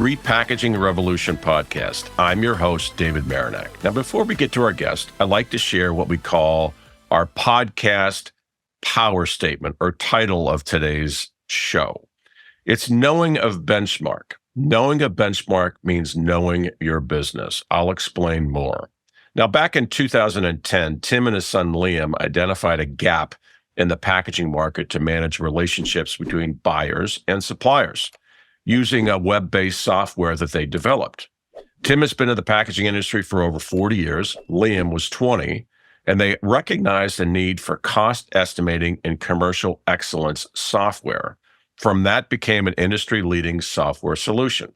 Repackaging Revolution podcast. I'm your host, David Marinak. Now, before we get to our guest, I'd like to share what we call our podcast power statement or title of today's show. It's knowing of benchmark. Knowing a benchmark means knowing your business. I'll explain more. Now, back in 2010, Tim and his son Liam identified a gap in the packaging market to manage relationships between buyers and suppliers, using a web-based software that they developed. Tim has been in the packaging industry for over 40 years. Liam was 20, and they recognized the need for cost estimating and commercial excellence software. From that became an industry-leading software solution.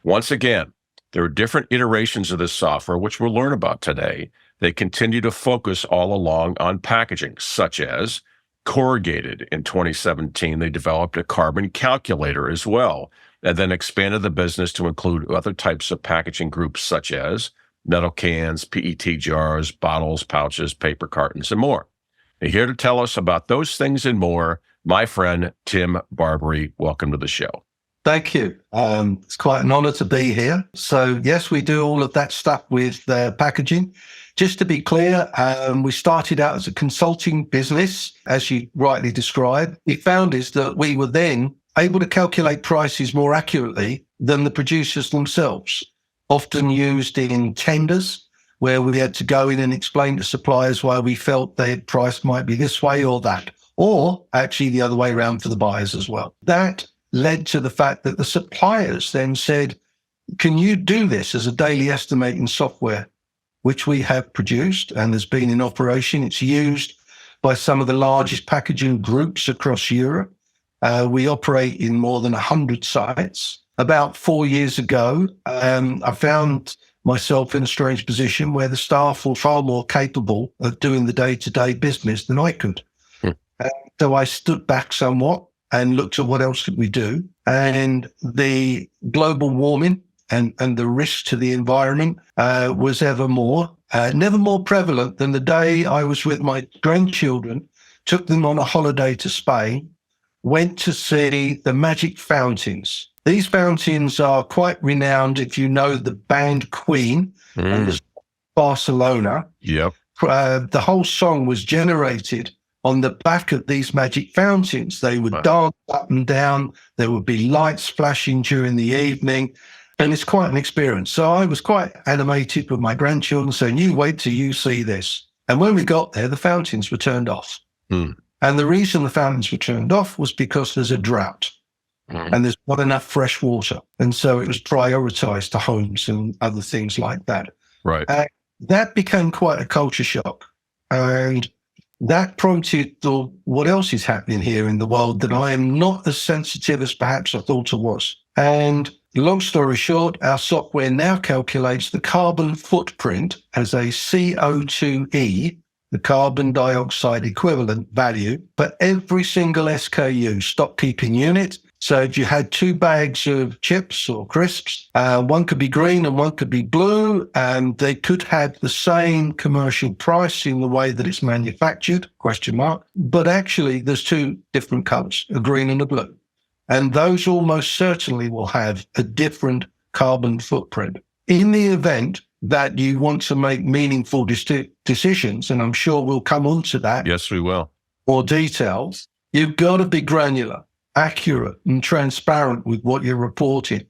Once again, there are different iterations of this software, which we'll learn about today. They continue to focus all along on packaging, such as corrugated. In 2017, they developed a carbon calculator as well, and then expanded the business to include other types of packaging groups such as metal cans, PET jars, bottles, pouches, paper cartons, and more. And here to tell us about those things and more, my friend, Tim Barbary. Welcome to the show. Thank you. It's quite an honor to be here. So yes, we do all of that stuff with packaging. Just to be clear, we started out as a consulting business, as you rightly described. We found is that we were then able to calculate prices more accurately than the producers themselves, often used in tenders where we had to go in and explain to suppliers why we felt their price might be this way or that, or actually the other way around for the buyers as well. That led to the fact that the suppliers then said, can you do this as a daily estimating software, which we have produced and has been in operation. It's used by some of the largest packaging groups across Europe. We operate in more than 100 sites. About 4 years ago, I found myself in a strange position where the staff were far more capable of doing the day-to-day business than I could. So I stood back somewhat and looked at what else could we do. And the global warming and the risk to the environment was never more prevalent than the day I was with my grandchildren, took them on a holiday to Spain, went to see the magic fountains. These fountains are quite renowned if you know the band Queen and Barcelona. Yep. The whole song was generated on the back of these magic fountains. They would dance up and down. There would be lights flashing during the evening. And it's quite an experience. So I was quite animated with my grandchildren saying, you wait till you see this. And when we got there, the fountains were turned off. And the reason the fountains were turned off was because there's a drought and there's not enough fresh water. And so it was prioritized to homes and other things like that. Right. That became quite a culture shock. And that prompted what else is happening here in the world that I am not as sensitive as perhaps I thought I was. And long story short, our software now calculates the carbon footprint as a CO2e, the carbon dioxide equivalent value, for every single SKU, stock keeping unit. So if you had 2 bags of chips or crisps, one could be green and one could be blue, and they could have the same commercial price in the way that it's manufactured, ? But actually there's 2 different colors, a green and a blue. And those almost certainly will have a different carbon footprint. In the event that you want to make meaningful decisions, and I'm sure we'll come on to that. Yes, we will. More details. You've got to be granular, accurate, and transparent with what you're reporting.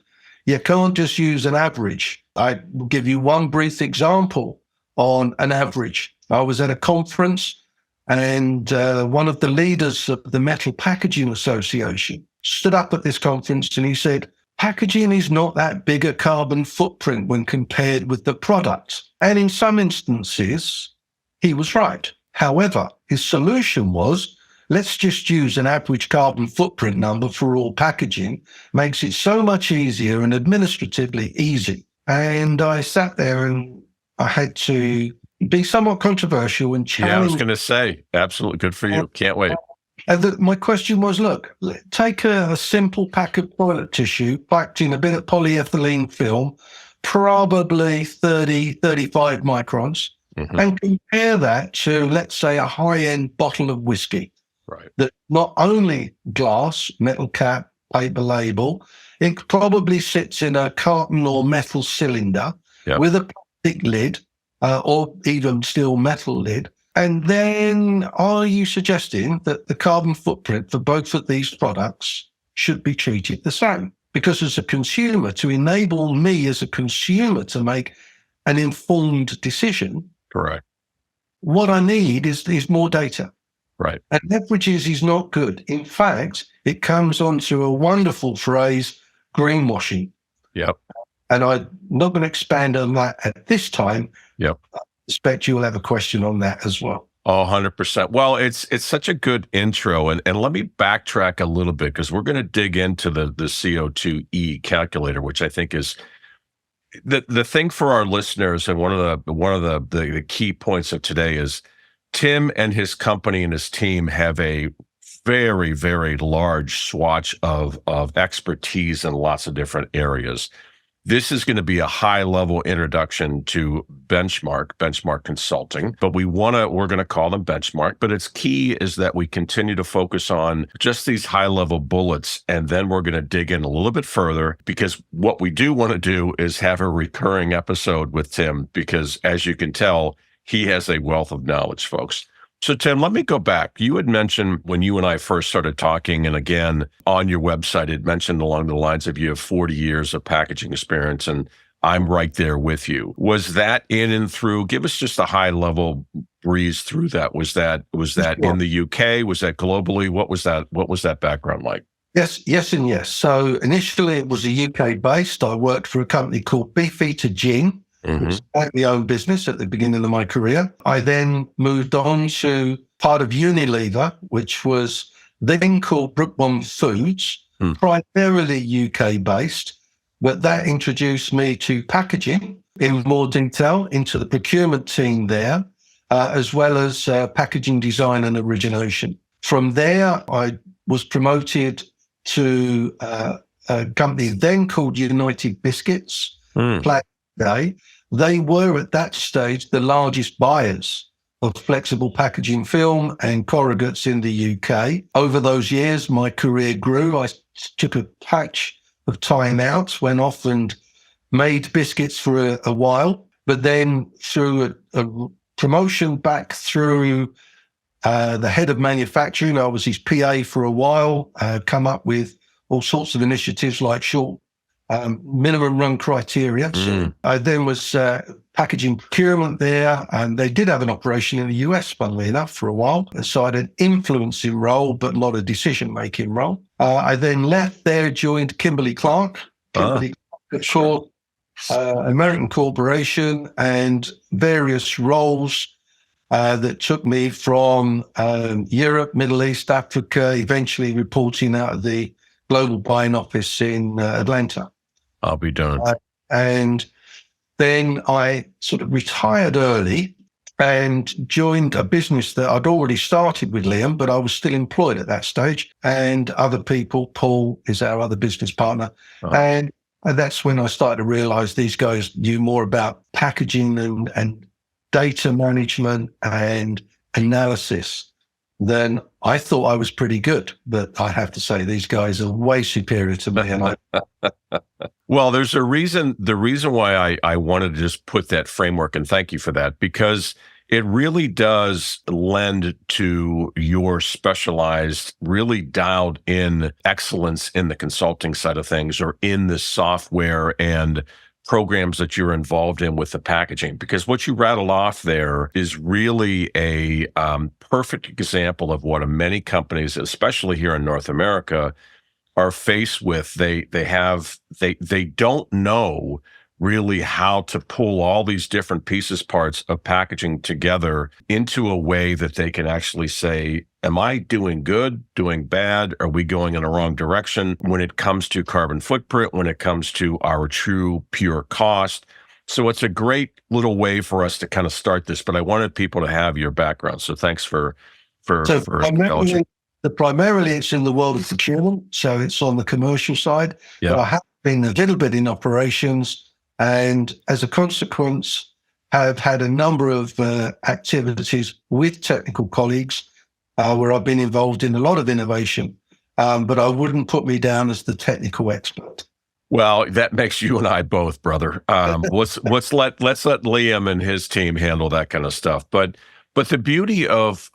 You can't just use an average. I will give you one brief example on an average. I was at a conference, and one of the leaders of the Metal Packaging Association stood up at this conference and he said, packaging is not that big a carbon footprint when compared with the product. And in some instances, he was right. However, his solution was, let's just use an average carbon footprint number for all packaging. Makes it so much easier and administratively easy. And I sat there and I had to be somewhat controversial and challenge. Yeah, I was going to say, absolutely good for you. Can't wait. And my question was, look, take a simple pack of toilet tissue, packed in a bit of polyethylene film, probably 30, 35 microns, and compare that to, let's say, a high-end bottle of whiskey. Right. That not only glass, metal cap, paper label, It probably sits in a carton or metal cylinder with a plastic lid or even still metal lid. And then are you suggesting that the carbon footprint for both of these products should be treated the same? Because as a consumer, to enable me as a consumer to make an informed decision, correct, what I need is more data. Right. And leverages is not good. In fact, it comes onto a wonderful phrase, greenwashing. Yep. And I'm not going to expand on that at this time. Yep. I expect you'll have a question on that as well. Oh, 100%. Well, it's such a good intro. And let me backtrack a little bit because we're going to dig into the CO2e calculator, which I think is the thing for our listeners. And one of the key points of today is Tim and his company and his team have a very, very large swatch of expertise in lots of different areas. This is going to be a high-level introduction to Benchmark Consulting, but we're going to call them Benchmark, but its key is that we continue to focus on just these high-level bullets, and then we're going to dig in a little bit further, because what we do want to do is have a recurring episode with Tim, because as you can tell, he has a wealth of knowledge, folks. So, Tim, let me go back. You had mentioned when you and I first started talking, and again, on your website, it mentioned along the lines of you have 40 years of packaging experience, and I'm right there with you. Was that in and through? Give us just a high-level breeze through that. Was that in the UK? Was that globally? What was that background like? Yes, and yes. So initially, it was a UK-based. I worked for a company called Beefeater Gin. Mm-hmm. Which was my own business at the beginning of my career. I then moved on to part of Unilever, which was then called Brooke Bond Foods, primarily UK-based, but that introduced me to packaging in more detail, into the procurement team there, as well as packaging design and origination. From there, I was promoted to a company then called United Biscuits, Day. They were at that stage the largest buyers of flexible packaging film and corrugates in the UK. Over those years, my career grew. I took a patch of time out, went off and made biscuits for a while, but then through a promotion back through the head of manufacturing, I was his PA for a while, come up with all sorts of initiatives like short minimum run criteria. I then was packaging procurement there, and they did have an operation in the US, funnily enough, for a while. So I had an influencing role, but not a decision-making role. I then left there, joined Kimberly-Clark, American corporation, and various roles that took me from Europe, Middle East, Africa, eventually reporting out of the global buying office in Atlanta. I'll be done. And then I sort of retired early and joined a business that I'd already started with Liam, but I was still employed at that stage. And other people, Paul is our other business partner. And that's when I started to realize these guys knew more about packaging and data management and analysis than I thought I was pretty good. But I have to say, these guys are way superior to me. And well, there's a reason. The reason why I wanted to just put that framework, and thank you for that, because it really does lend to your specialized, really dialed in excellence in the consulting side of things, or in the software and programs that you're involved in with the packaging. Because what you rattled off there is really a perfect example of what many companies, especially here in North America, are faced with. They don't know really how to pull all these different parts of packaging together into a way that they can actually say, am I doing good, doing bad? Are we going in the wrong direction when it comes to carbon footprint, when it comes to our true pure cost? So it's a great little way for us to kind of start this, but I wanted people to have your background. So thanks for acknowledging. Primarily it's in the world of procurement, so it's on the commercial side. Yeah. But I have been a little bit in operations, and as a consequence, have had a number of activities with technical colleagues where I've been involved in a lot of innovation, but I wouldn't put me down as the technical expert. Well, that makes you and I both, brother. Let's let Liam and his team handle that kind of stuff. But the beauty of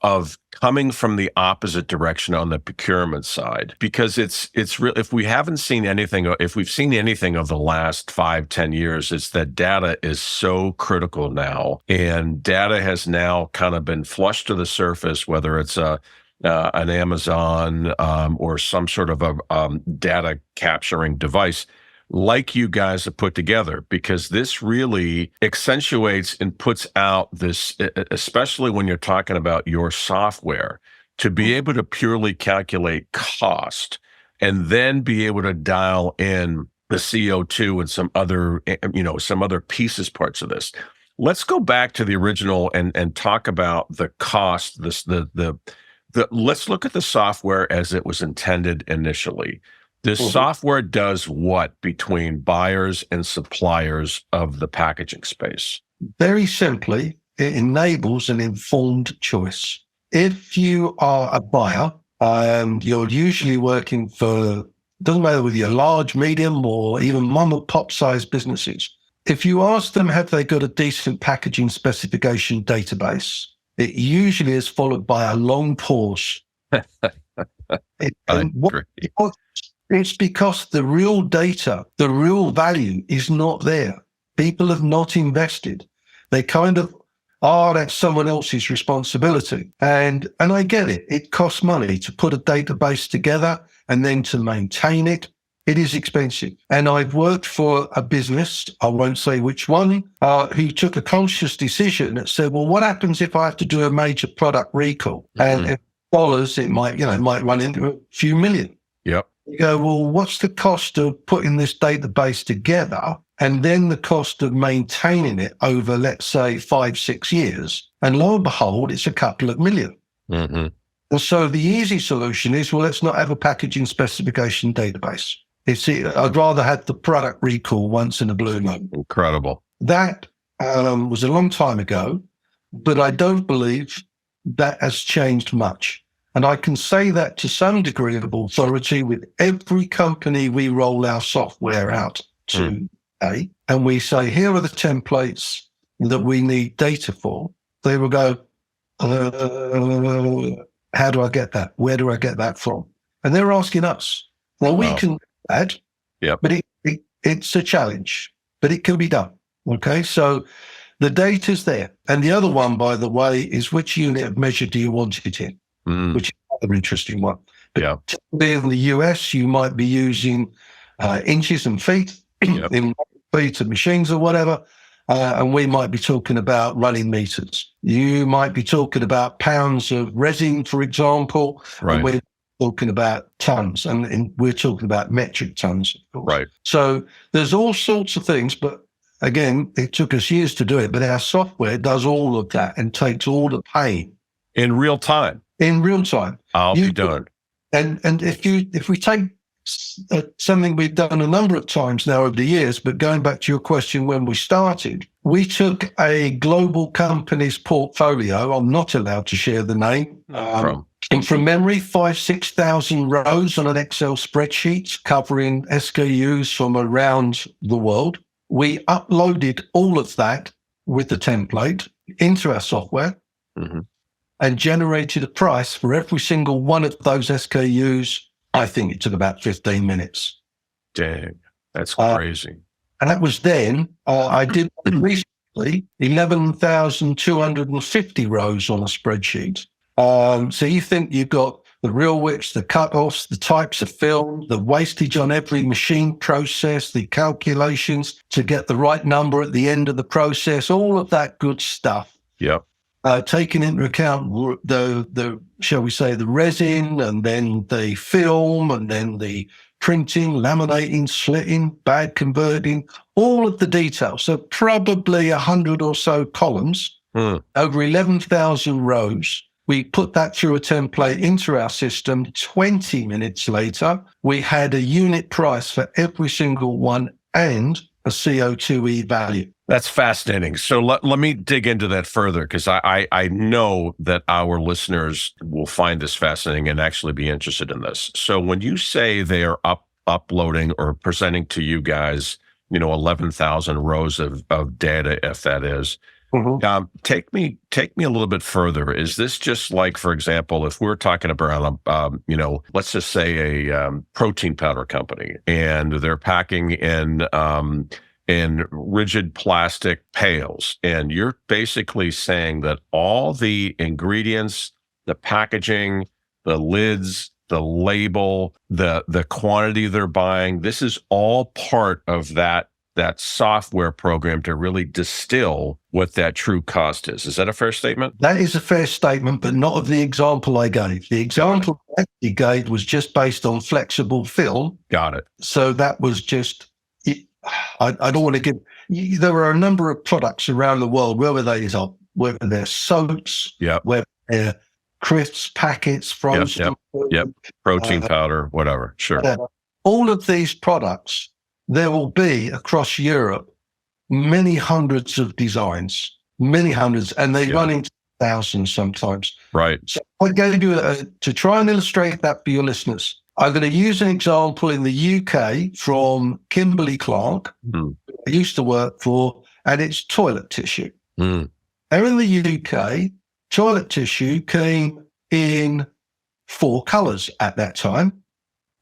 coming from the opposite direction on the procurement side, because it's real. If we haven't seen anything, if we've seen anything of the last 5-10 years, it's that data is so critical now, and data has now kind of been flushed to the surface, whether it's an Amazon or some sort of a data capturing device like you guys have put together, because this really accentuates and puts out this, especially when you're talking about your software, to be able to purely calculate cost and then be able to dial in the CO2 and some other pieces, parts of this. Let's go back to the original and talk about the cost. Let's look at the software as it was intended initially. This software does what between buyers and suppliers of the packaging space? Very simply, it enables an informed choice. If you are a buyer, you're usually working for, doesn't matter whether you're large, medium, or even mom and pop sized businesses. If you ask them, have they got a decent packaging specification database? It usually is followed by a long pause. It's because the real data, the real value is not there. People have not invested. They kind of, that's someone else's responsibility. And I get it. It costs money to put a database together and then to maintain it. It is expensive. And I've worked for a business, I won't say which one, who took a conscious decision that said, well, what happens if I have to do a major product recall? Mm-hmm. And dollars, it might run into a few million. Yep. You go, well, what's the cost of putting this database together and then the cost of maintaining it over, let's say, 5-6 years? And lo and behold, it's a couple of million. Mm-hmm. And so the easy solution is, well, let's not have a packaging specification database. I'd rather have the product recall once in a blue moon. Incredible. That was a long time ago, but I don't believe that has changed much. And I can say that to some degree of authority with every company we roll our software out to, and we say, here are the templates that we need data for. They will go, how do I get that? Where do I get that from? And they're asking us. Well, we can do that, but it's a challenge, but it can be done. Okay, so the data's there. And the other one, by the way, is which unit of measure do you want it in? Which is another interesting one. But typically in the US, you might be using inches and feet, in feet of machines or whatever, and we might be talking about running meters. You might be talking about pounds of resin, for example, and we're talking about tons, and we're talking about metric tons, of course. Right. So there's all sorts of things, but again, it took us years to do it, but our software does all of that and takes all the pain. In real time. In real time. I'll be darned. And if we take something we've done a number of times now over the years, but going back to your question when we started, we took a global company's portfolio. I'm not allowed to share the name. And from memory, 6,000 rows on an Excel spreadsheet covering SKUs from around the world. We uploaded all of that with the template into our software. Mm-hmm. And generated a price for every single one of those SKUs. I think it took about 15 minutes. Dang, that's crazy. And that was then. I did recently 11,250 rows on a spreadsheet. So you think you've got the real widths, the cut-offs, the types of film, the wastage on every machine process, the calculations to get the right number at the end of the process, all of that good stuff. Yep. Taking into account the shall we say, the resin, and then the film, and then the printing, laminating, slitting, bag converting, all of the details. So probably 100 or so columns, over 11,000 rows. We put that through a template into our system. 20 minutes later, we had a unit price for every single one and a CO2e value. That's fascinating. So let me dig into that further, because I know that our listeners will find this fascinating and actually be interested in this. So when you say they are uploading or presenting to you guys, 11,000 rows of data, if that is. Take me a little bit further. Is this just like, for example, if we're talking about, let's just say a protein powder company, and they're packing in rigid plastic pails, and you're basically saying that all the ingredients, the packaging, the lids, the label, the quantity they're buying, this is all part of that software program to really distill what that true cost is. Is that a fair statement? That is a fair statement, but not of the example I gave. The example I actually gave was just based on flexible film. Got it. So that was just, I don't want to give, there are a number of products around the world, whether they're soaps, whether they're crisps, packets, frozen, protein powder, whatever. Sure. All of these products, there will be across Europe many hundreds of designs, and they run into thousands sometimes. Right. So I gave you to try and illustrate that for your listeners. I'm going to use an example in the UK from Kimberly-Clark, I used to work for, and it's toilet tissue. Now in the UK, toilet tissue came in 4 colors at that time,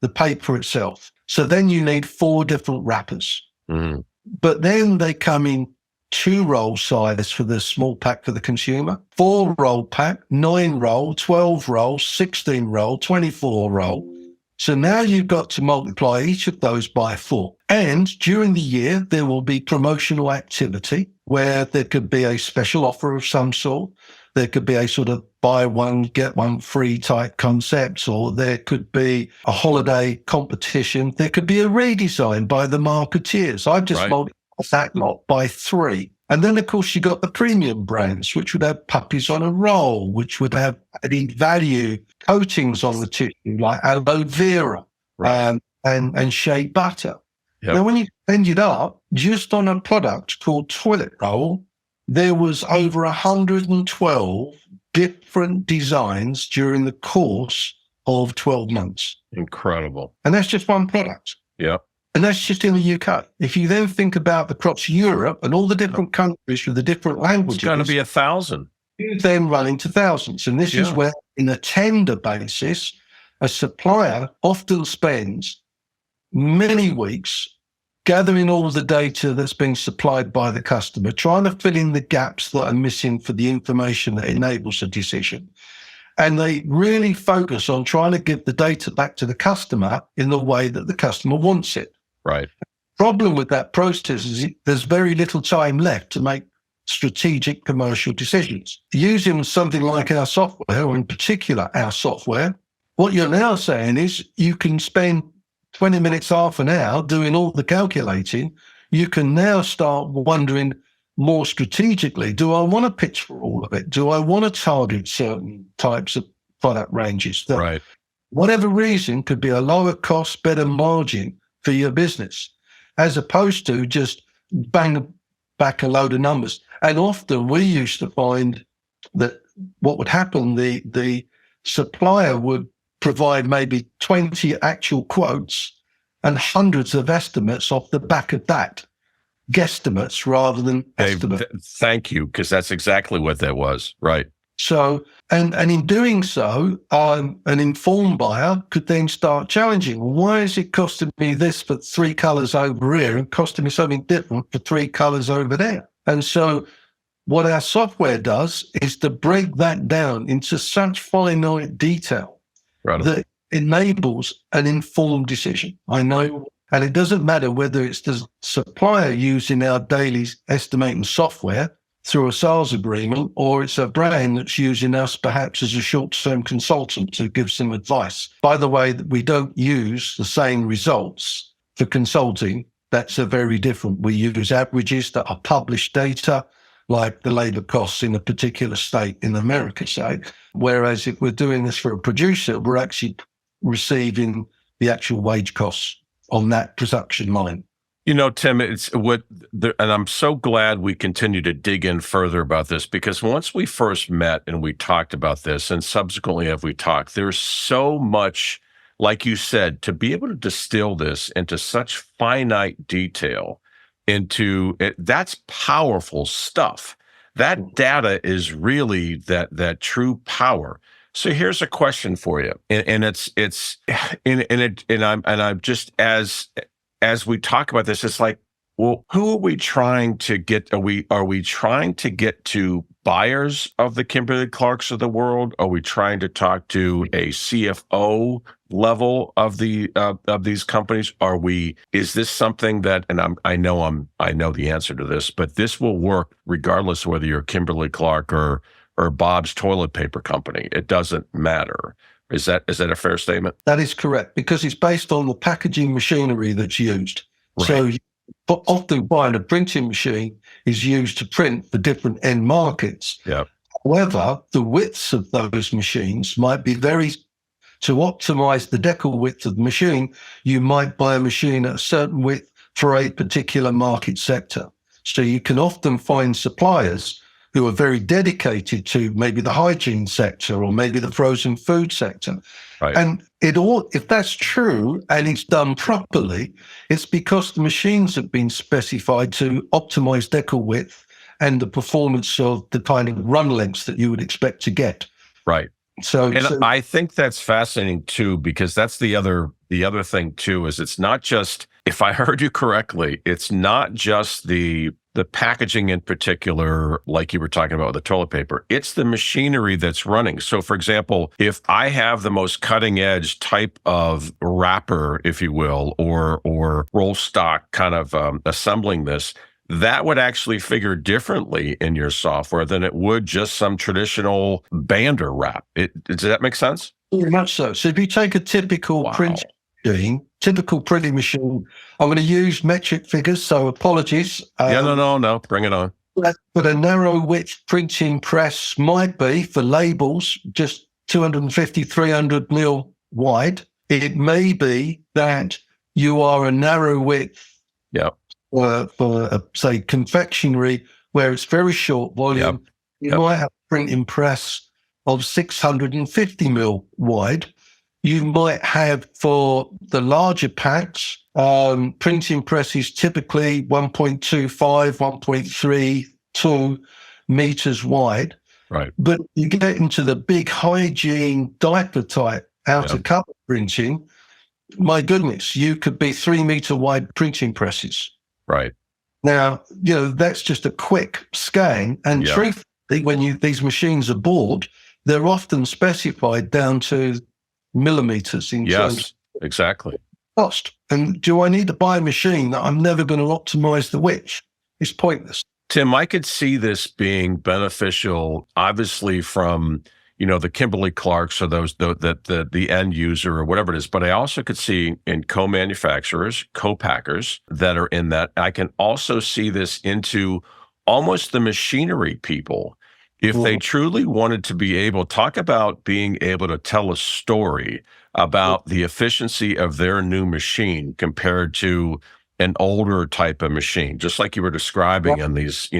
the paper itself. So then you need 4 different wrappers. But then they come in 2-roll size for the small pack for the consumer, 4-roll pack, 9-roll, 12-roll, 16-roll, 24-roll. So now you've got to multiply each of those by 4. And during the year, there will be promotional activity where there could be a special offer of some sort. There could be a sort of buy one, get one free type concept, or there could be a holiday competition. There could be a redesign by the marketeers. I've just multiplied that lot by 3. And then, of course, you got the premium brands, which would have puppies on a roll, which would have added value coatings on the tissue, like aloe vera and shea butter. Now, when you ended up just on a product called toilet roll, there was over 112 different designs during the course of 12 months. Incredible. And that's just one product. Yeah. And that's just in the UK. If you then think about across Europe and all the different countries with the different languages, it's going to be 1,000. You then run into thousands. And this is where, in a tender basis, a supplier often spends many weeks gathering all of the data that's being supplied by the customer, trying to fill in the gaps that are missing for the information that enables a decision. And they really focus on trying to give the data back to the customer in the way that the customer wants it. Right. The problem with that process is there's very little time left to make strategic commercial decisions. Using something like our software, or in particular our software, what you're now saying is you can spend 20 minutes, half an hour doing all the calculating. You can now start wondering more strategically, do I want to pitch for all of it? Do I want to target certain types of product ranges that, whatever reason, could be a lower cost, better margin for your business, as opposed to just bang back a load of numbers? And often we used to find that what would happen, the supplier would provide maybe 20 actual quotes and hundreds of estimates off the back of that. Guesstimates rather than estimates. Thank you, because that's exactly what that was. Right. So, and in doing so, an informed buyer could then start challenging. Why is it costing me this for 3 colors over here and costing me something different for 3 colors over there? And so what our software does is to break that down into such finite detail that enables an informed decision. I know, and it doesn't matter whether it's the supplier using our daily estimating software through a sales agreement, or it's a brand that's using us perhaps as a short-term consultant to give some advice. By the way, we don't use the same results for consulting. That's a very different. We use averages that are published data, like the labor costs in a particular state in America, say. Whereas if we're doing this for a producer, we're actually receiving the actual wage costs on that production line. You know, Tim, and I'm so glad we continue to dig in further about this, because once we first met and we talked about this, and subsequently as we talked, there's so much like you said, to be able to distill this into such finite detail into it, that's powerful stuff. That data is really that true power. So here's a question for you, and I'm just as we talk about this, it's like, well, who are we trying to get? Are we trying to get to buyers of the Kimberly-Clarks of the world? Are we trying to talk to a CFO level of these companies? Is this something that, and I know the answer to this, but this will work regardless of whether you're Kimberly-Clark or Bob's toilet paper company. It doesn't matter. Is that a fair statement? That is correct, because it's based on the packaging machinery that's used. Right. So often buying a printing machine is used to print for different end markets. Yeah. However, the widths of those machines might be to optimize the decal width of the machine, you might buy a machine at a certain width for a particular market sector. So you can often find suppliers who are very dedicated to maybe the hygiene sector or maybe the frozen food sector. Right. And if that's true and it's done properly, it's because the machines have been specified to optimize decal width and the performance of the kind of run lengths that you would expect to get. Right. So I think that's fascinating too, because that's the other thing too, is it's not just, if I heard you correctly, it's not just the packaging in particular, like you were talking about with the toilet paper, it's the machinery that's running. So for example, if I have the most cutting edge type of wrapper, if you will, or roll stock kind of assembling this, that would actually figure differently in your software than it would just some traditional bander wrap. Does that make sense? Very much so. So if you take a typical printing machine, I'm going to use metric figures, so apologies. No, bring it on. But a narrow width printing press might be, for labels, just 250, 300 mil wide. It may be that you are a narrow width for say, confectionery, where it's very short volume. You might have a printing press of 650 mil wide. You might have, for the larger packs, printing presses typically 1.25, 1.32 meters wide. Right. But you get into the big hygiene diaper type outer cover printing, my goodness, you could be 3 meter wide printing presses. Right. Now, that's just a quick scan. And truthfully, when these machines are bought, they're often specified down to millimeters in terms exactly. of cost. And do I need to buy a machine that I'm never going to optimize the width? It's pointless. Tim, I could see this being beneficial, obviously, from the Kimberly-Clarks or those the end user or whatever it is. But I also could see in co-manufacturers, co-packers that are in that. I can also see this into almost the machinery people. If they truly wanted to be able, talk about being able to tell a story about the efficiency of their new machine compared to an older type of machine, just like you were describing in these,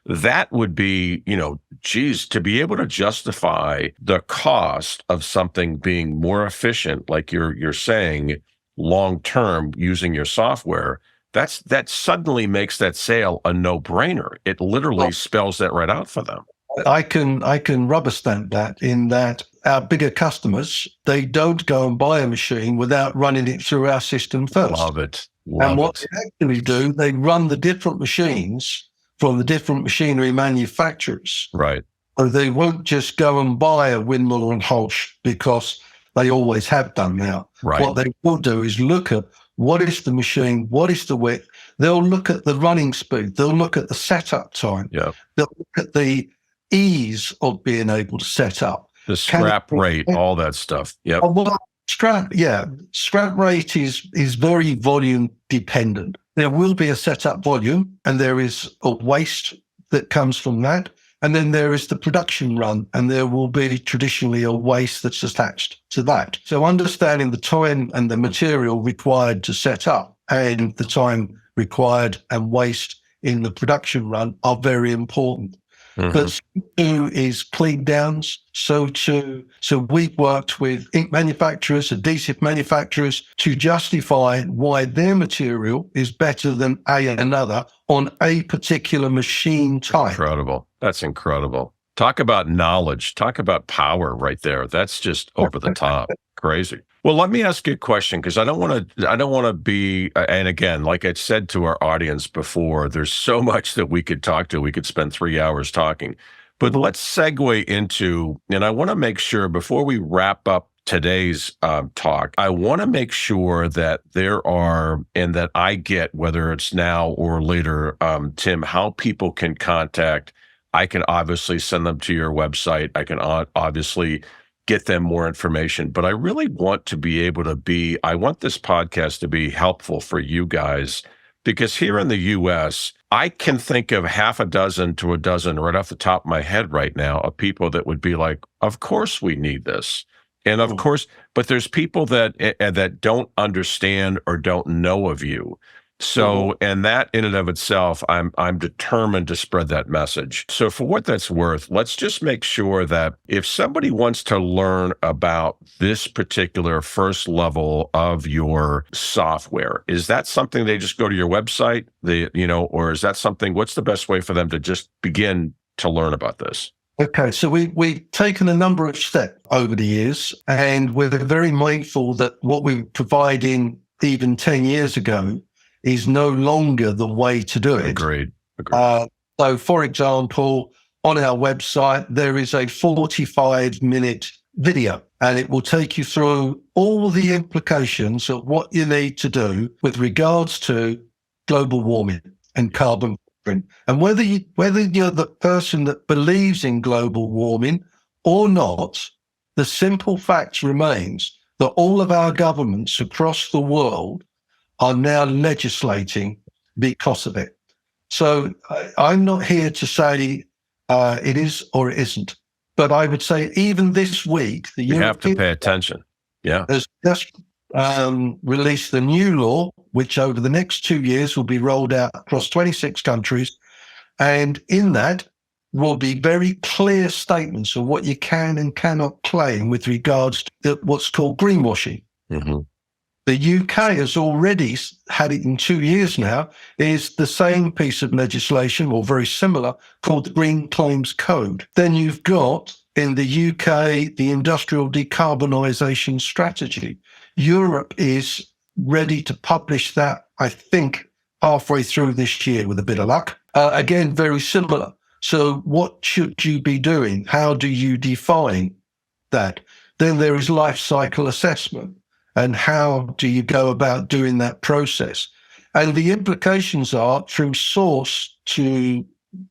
that would be, to be able to justify the cost of something being more efficient, like you're saying, long-term using your software, that suddenly makes that sale a no-brainer. It literally spells that right out for them. I can rubber stamp that, in that our bigger customers, they don't go and buy a machine without running it through our system first. Love it. And what they actually do, they run the different machines from the different machinery manufacturers. Right. So they won't just go and buy a Windmiller and Holsch, because they always have done now. Right. What they will do is look at what is the machine, what is the width. They'll look at the running speed. They'll look at the setup time. Yeah. They'll look at the ease of being able to set up. The scrap rate, all that stuff. Yep. Well, scrap rate is very volume dependent. There will be a setup volume, and there is a waste that comes from that. And then there is the production run, and there will be traditionally a waste that's attached to that. So understanding the time and the material required to set up and the time required and waste in the production run are very important. Mhm. But so too is clean downs. So too. So we've worked with ink manufacturers, adhesive manufacturers to justify why their material is better than another on a particular machine type. Incredible. That's incredible. Talk about knowledge. Talk about power right there. That's just over the top. Crazy. Well, let me ask you a question because I don't want to be, and again, like I said to our audience before, there's so much that we could talk to. We could spend 3 hours talking, but let's segue into, and I want to make sure before we wrap up today's talk, I want to make sure that there are, and that I get, whether it's now or later, Tim, how people can contact. I can obviously send them to your website. I can obviously get them more information, but I really want to be able to I want this podcast to be helpful for you guys because here in the US, I can think of half a dozen to a dozen right off the top of my head right now of people that would be like, of course we need this. And of course, but there's people that don't understand or don't know of you. So, and that in and of itself, I'm determined to spread that message. So for what that's worth, let's just make sure that if somebody wants to learn about this particular first level of your software, is that something they just go to your website, or is that something, what's the best way for them to just begin to learn about this? Okay, so we've taken a number of steps over the years, and we're very mindful that what we were providing even 10 years ago is no longer the way to do it. Agreed. So, for example, on our website, there is a 45-minute video, and it will take you through all the implications of what you need to do with regards to global warming and carbon footprint. And whether you're the person that believes in global warming or not, the simple fact remains that all of our governments across the world are now legislating because of it. So I'm not here to say it is or it isn't, but I would say even this week, the You have to pay attention. Yeah. has just released the new law, which over the next 2 years will be rolled out across 26 countries. And in that will be very clear statements of what you can and cannot claim with regards to what's called greenwashing. Mm-hmm. The UK has already had it in 2 years now, is the same piece of legislation or very similar called the Green Claims Code. Then you've got in the UK, the Industrial Decarbonisation Strategy. Europe is ready to publish that, I think, halfway through this year with a bit of luck. Again, very similar. So what should you be doing? How do you define that? Then there is life cycle assessment. And how do you go about doing that process? And the implications are from source to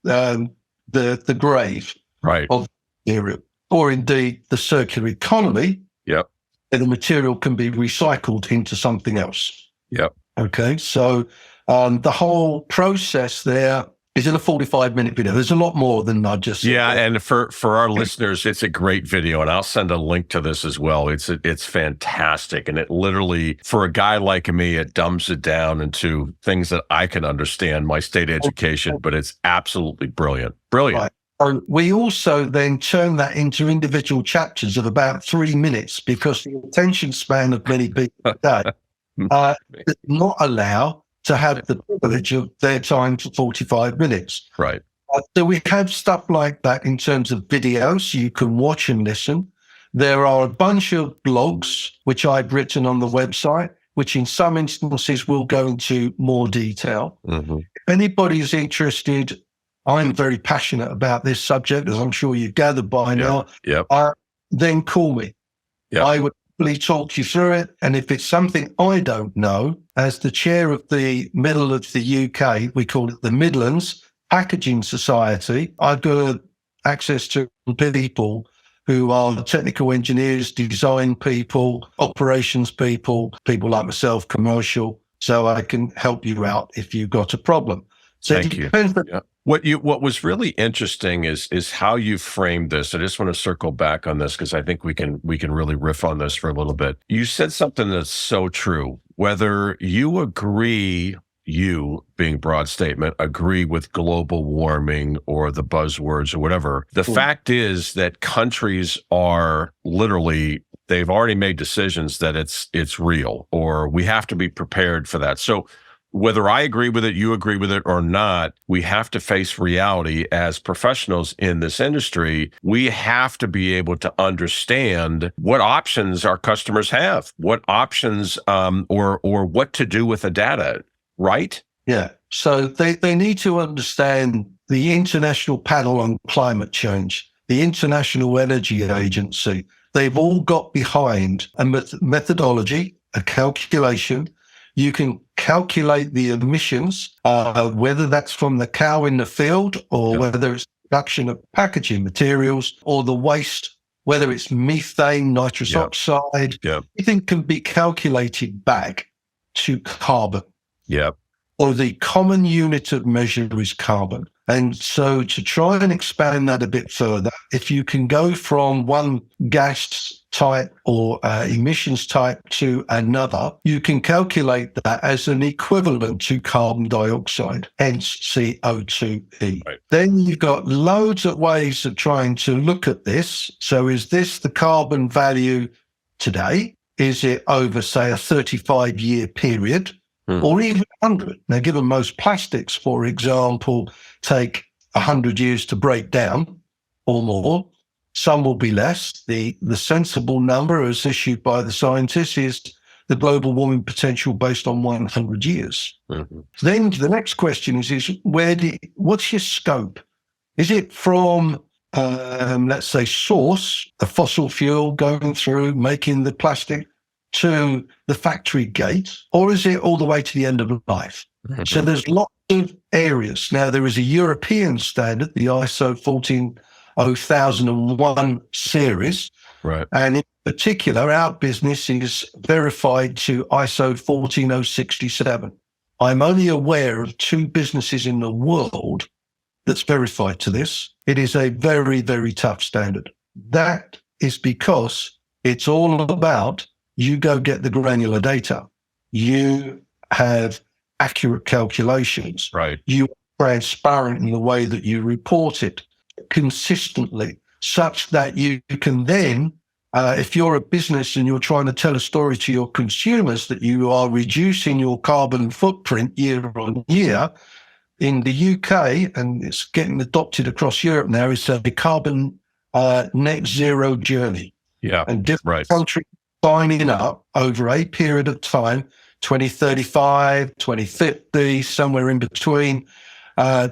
the grave Right. of the material, or indeed the circular economy. Yep. And the material can be recycled into something else. Yep. Okay, so the whole process there is in a 45-minute video. There's a lot more than I just said. Yeah, and for our listeners, it's a great video, and I'll send a link to this as well. It's fantastic, and it literally, for a guy like me, it dumbs it down into things that I can understand, my state education, but it's absolutely brilliant. Brilliant. Right. We also then turn that into individual chapters of about 3 minutes because the attention span of many people today does not allow to have the privilege of their time for 45 minutes. Right. So we have stuff like that in terms of videos you can watch and listen. There are a bunch of blogs which I've written on the website, which in some instances will go into more detail. Mm-hmm. If anybody is interested, I'm very passionate about this subject, as I'm sure you've gathered by now. Yep. Then call me. Yep. I would talk you through it. And if it's something I don't know, as the chair of the middle of the UK, we call it the Midlands Packaging Society, I've got access to people who are technical engineers, design people, operations people, people like myself, commercial, so I can help you out if you've got a problem. So Thank you. Yeah. What was really interesting is how you framed this. I just want to circle back on this because I think we can really riff on this for a little bit. You said something that's so true. Whether you agree you, being broad statement, agree with global warming or the buzzwords or whatever. The fact is that countries are literally, they've already made decisions that it's real, or we have to be prepared for that. So whether I agree with it, you agree with it or not, we have to face reality as professionals in this industry. We have to be able to understand what options our customers have, what options or what to do with the data, right? Yeah. So they need to understand the International Panel on Climate Change, the International Energy Agency. They've all got behind a methodology, a calculation. You can calculate the emissions, whether that's from the cow in the field or whether it's production of packaging materials or the waste, whether it's methane, nitrous oxide. Everything can be calculated back to carbon. Or the common unit of measure is carbon. And so to try and expand that a bit further, if you can go from one gas type or emissions type to another, you can calculate that as an equivalent to carbon dioxide, hence CO2e. Then you've got loads of ways of trying to look at this. So is this the carbon value today? Is it over, say, a 35-year period? Or even 100. Now, given most plastics, for example, take 100 years to break down or more, some will be less. The sensible number, as issued by the scientists, is the global warming potential based on 100 years. Then the next question is what's your scope? Is it from, let's say, source, the fossil fuel going through, making the plastic, to the factory gate, or is it all the way to the end of life? So there's lots of areas. Now, there is a European standard, the ISO 14001 series. And in particular, our business is verified to ISO 14067. I'm only aware of 2 businesses in the world that's verified to this. It is a very, very tough standard. That is because it's all about you go get the granular data. You have accurate calculations. You are transparent in the way that you report it consistently, such that you can then, if you're a business and you're trying to tell a story to your consumers that you are reducing your carbon footprint year on year, in the UK, and it's getting adopted across Europe now, is a carbon net zero journey. And different countries signing up over a period of time, 2035, 2050, somewhere in between.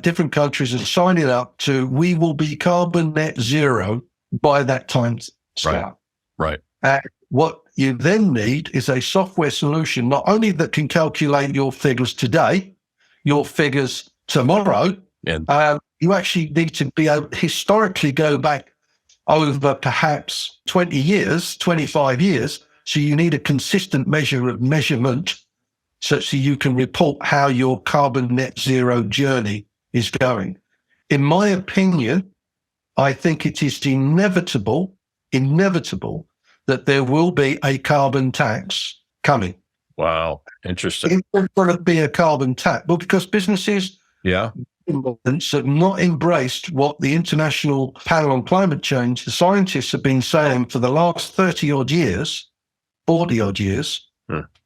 Different countries are signing up to, we will be carbon net zero by that time scale. What you then need is a software solution, not only that can calculate your figures today, your figures tomorrow, you actually need to be able to historically go back over perhaps 20 years, 25 years. So you need a consistent measure of measurement such that you can report how your carbon net zero journey is going. In my opinion, I think it is inevitable that there will be a carbon tax coming. Wow. Interesting. It's going to be a carbon tax. Well, because businesses have not embraced what the International Panel on Climate Change, the scientists have been saying for the last 30 odd years, 40 odd years.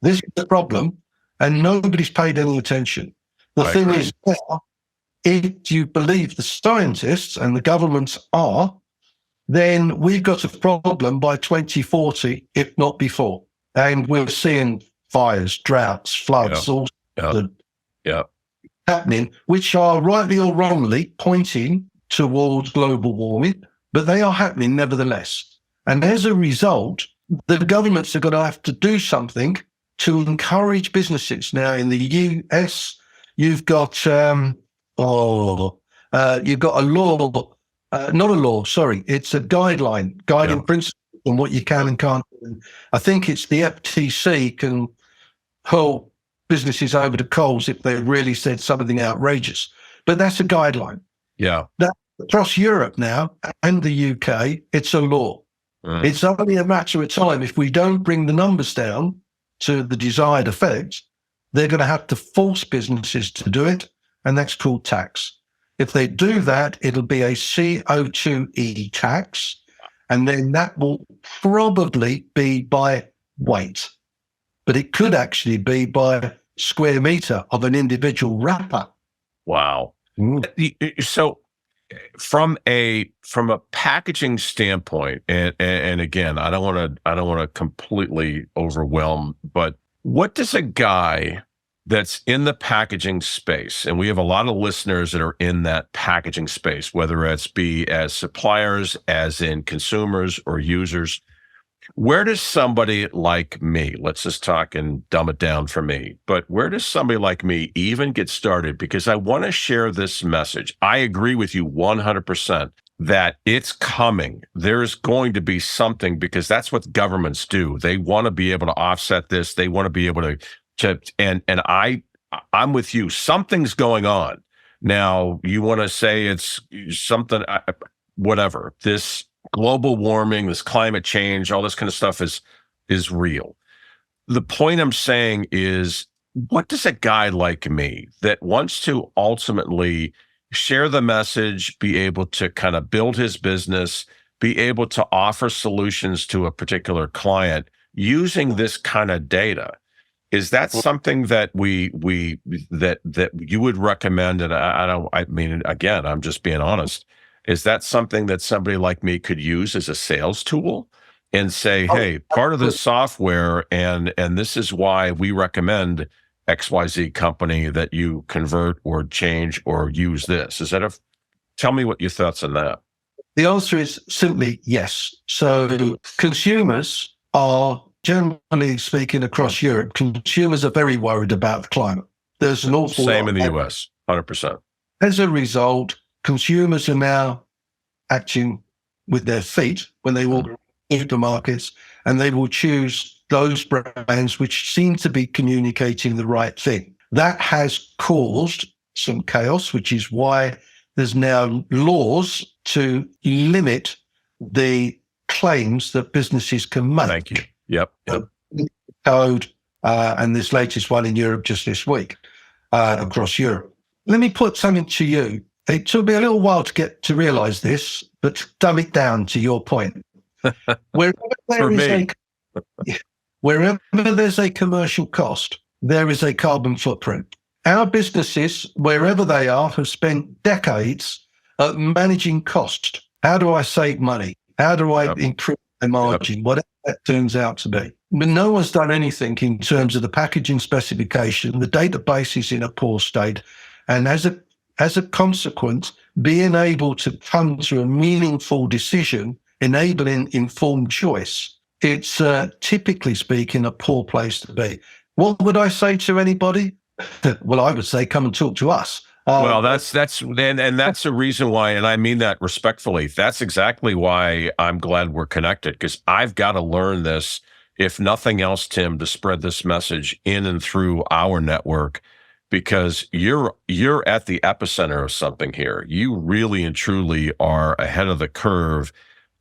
This is the problem, and nobody's paid any attention. The thing is, now, if you believe the scientists and the governments are, then we've got a problem by 2040, if not before. And we're seeing fires, droughts, floods, all happening, which are rightly or wrongly pointing towards global warming, but they are happening nevertheless. And as a result, the governments are going to have to do something to encourage businesses. Now, in the US, you've got you've got a law, not a law, sorry, it's a guiding principle on what you can and can't do. I think it's the FTC can hurl businesses over the coals if they really said something outrageous. But that's a guideline. That, across Europe now and the UK, it's a law. It's only a matter of time. If we don't bring the numbers down to the desired effect, they're going to have to force businesses to do it, and that's called tax. If they do that, it'll be a CO2e tax, and then that will probably be by weight, but it could actually be by square meter of an individual wrapper. Wow. So from a packaging standpoint, and again, I don't want to completely overwhelm, but what does a guy that's in the packaging space, and we have a lot of listeners that are in that packaging space, whether it's be as suppliers, as in consumers or users, where does somebody like me, let's just talk and dumb it down for me, but where does somebody like me even get started? Because I want to share this message. I agree with you 100% that it's coming. There's going to be something, because that's what governments do. They want to be able to offset this. They want to be able to and I'm with you. Something's going on. Now, you want to say it's something, whatever. This global warming, this climate change, all this kind of stuff is real. The point I'm saying is, what does a guy like me that wants to ultimately share the message, be able to kind of build his business, be able to offer solutions to a particular client using this kind of data? Is that something that that you would recommend? And I mean, again, I'm just being honest. Is that something that somebody like me could use as a sales tool and say, hey, part of this software, and this is why we recommend XYZ company that you convert or change or use this? Tell me what your thoughts on that. The answer is simply yes. So consumers are, generally speaking, across Europe, consumers are very worried about the climate. There's an awful lot. Same in the US, 100%. As a result, consumers are now acting with their feet when they walk into markets, and they will choose those brands which seem to be communicating the right thing. That has caused some chaos, which is why there's now laws to limit the claims that businesses can make. Thank you. Yep. Code, and this latest one in Europe just this week, across Europe. Let me put something to you. It took me a little while to get to realize this, but dumb it down to your point. Wherever there's a commercial cost, there is a carbon footprint. Our businesses, wherever they are, have spent decades at managing costs. How do I save money? How do I increase my margin? Whatever that turns out to be. But no one's done anything in terms of the packaging specification. The database is in a poor state. And as a consequence, being able to come to a meaningful decision, enabling informed choice, it's typically speaking a poor place to be. What would I say to anybody? Well, I would say, come and talk to us. Well, that's the reason why, and I mean that respectfully. That's exactly why I'm glad we're connected, because I've got to learn this, if nothing else, Tim, to spread this message in and through our network, because you're at the epicenter of something here. You really and truly are ahead of the curve.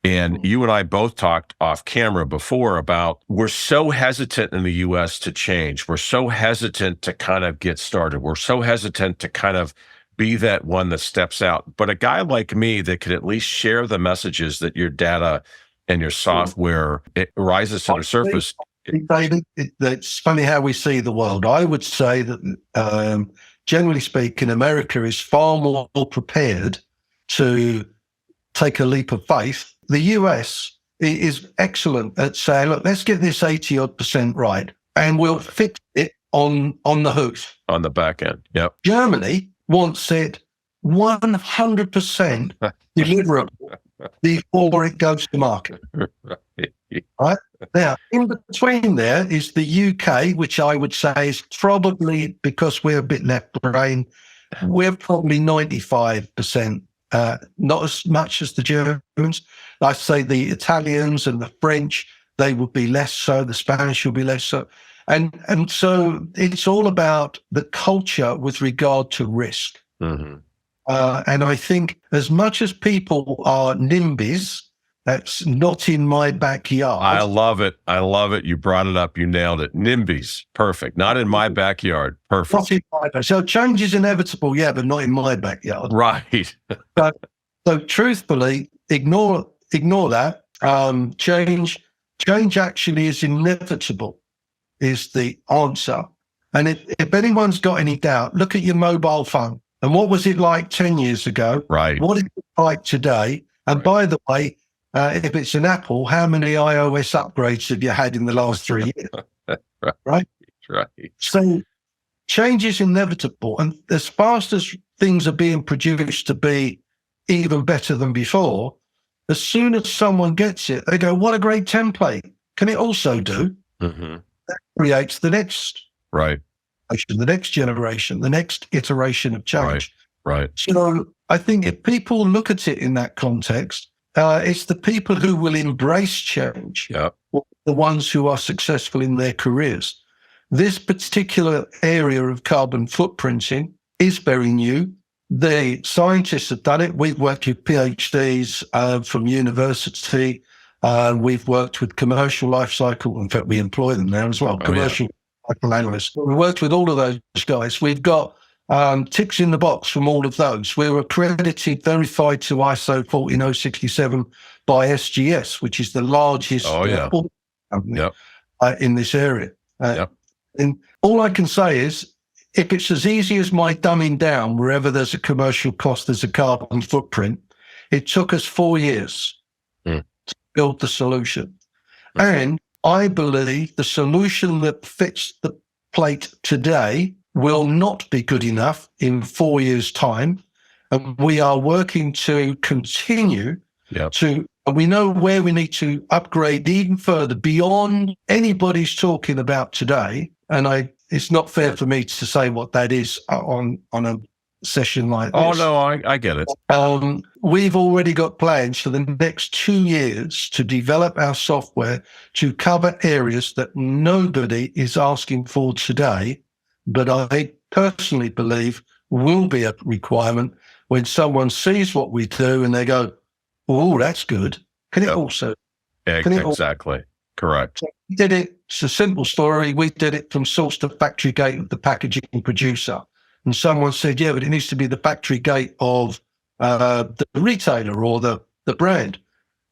And you and I both talked off camera before about, we're so hesitant in the US to change. We're so hesitant to kind of get started. We're so hesitant to kind of be that one that steps out. But a guy like me that could at least share the messages that your data and your software, it rises to the surface. David, it's funny how we see the world. I would say that, generally speaking, America is far more prepared to take a leap of faith. The US is excellent at saying, look, let's get this 80% right, and we'll fix it on the hoof. On the back end, yep. Germany wants it 100% deliverable before it goes to market. Right? Now, in between there is the UK, which I would say is probably, because we're a bit left brain, we're probably 95%. Not as much as the Germans. I say the Italians and the French, they would be less so. The Spanish will be less so. And so it's all about the culture with regard to risk. Mm-hmm. And I think as much as people are NIMBYs, That's not in my I backyard. love it. I love it. You brought it up. You nailed it. NIMBYs. Perfect. Not in my backyard. Perfect. Not in my backyard. So change is inevitable, yeah, but not in my backyard. Right. So truthfully, ignore that. Change actually is inevitable, is the answer. And if anyone's got any doubt, look at your mobile phone. And what was it like 10 years ago? Right. What is it like today? And by the way, if it's an Apple, how many iOS upgrades have you had in the last 3 years? Right? Right. So change is inevitable. And as fast as things are being produced to be even better than before, as soon as someone gets it, they go, what a great template. Can it also do? Mm-hmm. That creates the next Right. the next generation, the next iteration of change. Right. So I think if people look at it in that context, it's the people who will embrace change, Yeah. the ones who are successful in their careers. This particular area of carbon footprinting is very new. The scientists have done it. We've worked with PhDs from university. We've worked with commercial life cycle. In fact, we employ them now as well, commercial analysts. We worked with all of those guys. We've got ticks in the box from all of those. We're accredited, verified to ISO 14067 by SGS, which is the largest company in this area. And all I can say is, if it's as easy as my dumbing down, wherever there's a commercial cost, there's a carbon footprint, it took us 4 years to build the solution. And I believe the solution that fits the plate today will not be good enough in 4 years' time. And we are working to continue and we know where we need to upgrade even further beyond anybody's talking about today. And it's not fair for me to say what that is on a session like this. Oh, no, I get it. We've already got plans for the next 2 years to develop our software to cover areas that nobody is asking for today, but I personally believe will be a requirement when someone sees what we do and they go, oh, that's good. Can it also? Exactly. Correct. So we did it. It's a simple story. We did it from source to factory gate of the packaging producer. And someone said, yeah, but it needs to be the factory gate of the retailer or the brand.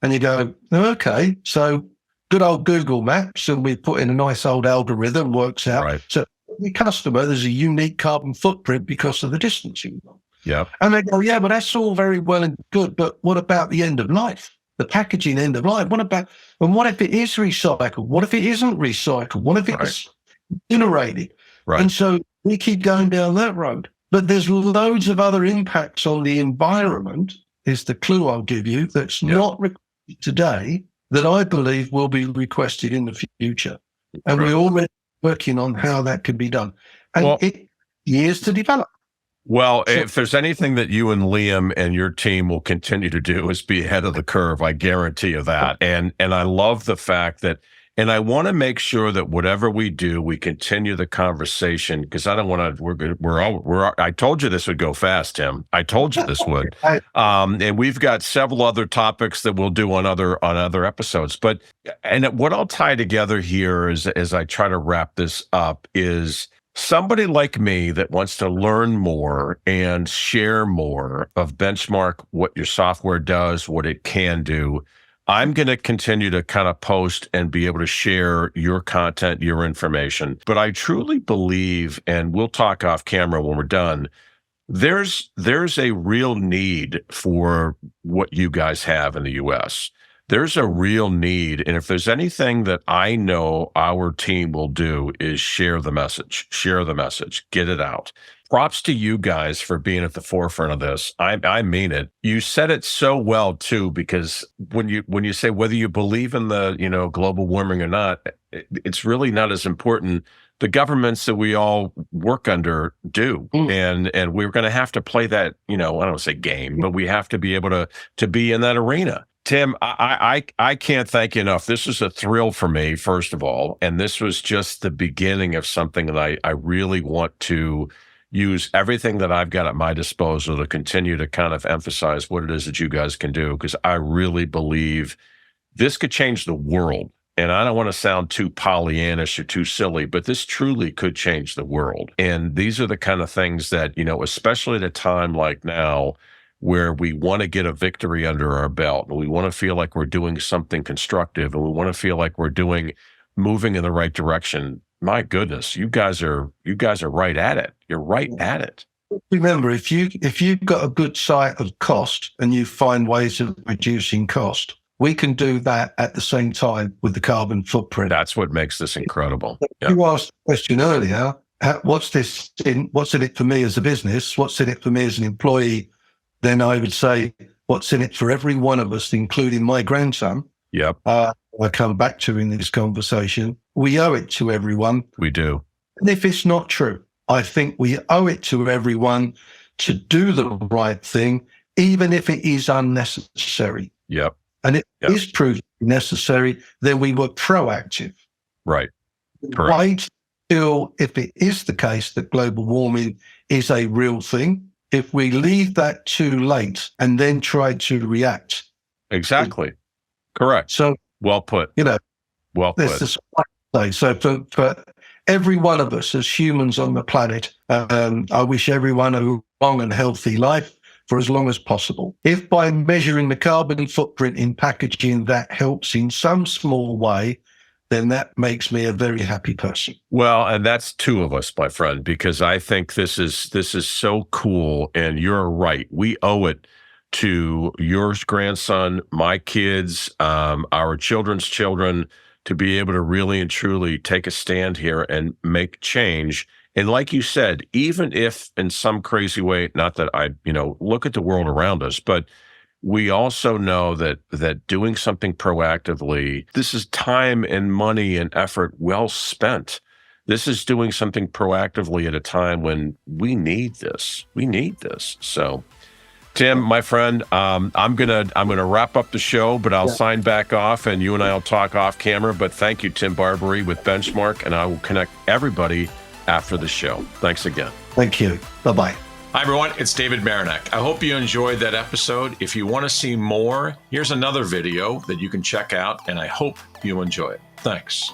And you go, okay, so good old Google Maps, and we put in a nice old algorithm, works out. Right. So the customer, there's a unique carbon footprint because of the distance you've got. Yeah. And they go, yeah, but that's all very well and good, but what about the end of life? The packaging end of life? What if it is recycled? What if it isn't recycled? What if it's incinerated? Right. And so we keep going down that road. But there's loads of other impacts on the environment, is the clue I'll give you, that's not requested today that I believe will be requested in the future. And we're already working on how that can be done. And it years to develop. Well, if there's anything that you and Liam and your team will continue to do is be ahead of the curve, I guarantee you that. And I love the fact that, and I want to make sure that whatever we do, we continue the conversation, because I don't want to, I told you this would go fast, Tim. I told you this would. And we've got several other topics that we'll do on other episodes. But, and what I'll tie together here is, as I try to wrap this up, is somebody like me that wants to learn more and share more of Benchmark, what your software does, what it can do. I'm going to continue to kind of post and be able to share your content, your information. But I truly believe, and we'll talk off camera when we're done, there's a real need for what you guys have in the US. There's a real need. And if there's anything that I know our team will do is share the message, get it out. Props to you guys for being at the forefront of this. I mean it. You said it so well too, because when you say whether you believe in the, global warming or not, it's really not as important. The governments that we all work under do. And we're going to have to play that, I don't want to say game, but we have to be able to be in that arena. Tim, I can't thank you enough. This was a thrill for me, first of all, and this was just the beginning of something that I really want to, use everything that I've got at my disposal to continue to kind of emphasize what it is that you guys can do, because I really believe this could change the world. And I don't want to sound too Pollyannish or too silly, but this truly could change the world. And these are the kind of things that, especially at a time like now, where we want to get a victory under our belt, and we want to feel like we're doing something constructive, and we want to feel like we're moving in the right direction. My goodness, you guys are right at it. You're right at it. Remember, if you've got a good sight of cost and you find ways of reducing cost, we can do that at the same time with the carbon footprint. That's what makes this incredible. Yeah. You asked the question earlier, what's in it for me as a business? What's in it for me as an employee? Then I would say, what's in it for every one of us, including my grandson? Yep. I come back to in this conversation. We owe it to everyone. We do. And if it's not true, I think we owe it to everyone to do the right thing, even if it is unnecessary. Yep. And it is proved necessary, then we were proactive. Right. Correct. Wait till if it is the case that global warming is a real thing. If we leave that too late and then try to react. Exactly. Correct. So well put. Well put. This is what I say. So for every one of us as humans on the planet, I wish everyone a long and healthy life for as long as possible. If by measuring the carbon footprint in packaging that helps in some small way, then that makes me a very happy person. Well, and that's two of us, my friend, because I think this is so cool, and you're right. We owe it to your grandson, my kids, our children's children, to be able to really and truly take a stand here and make change. And like you said, even if in some crazy way, not that I, look at the world around us, but we also know that doing something proactively, this is time and money and effort well spent. This is doing something proactively at a time when we need this. We need this. So, Tim, my friend, I'm gonna wrap up the show, but I'll sign back off, and you and I will talk off camera. But thank you, Tim Barbary with Benchmark, and I will connect everybody after the show. Thanks again. Thank you. Bye-bye. Hi, everyone. It's David Marinak. I hope you enjoyed that episode. If you want to see more, here's another video that you can check out, and I hope you enjoy it. Thanks.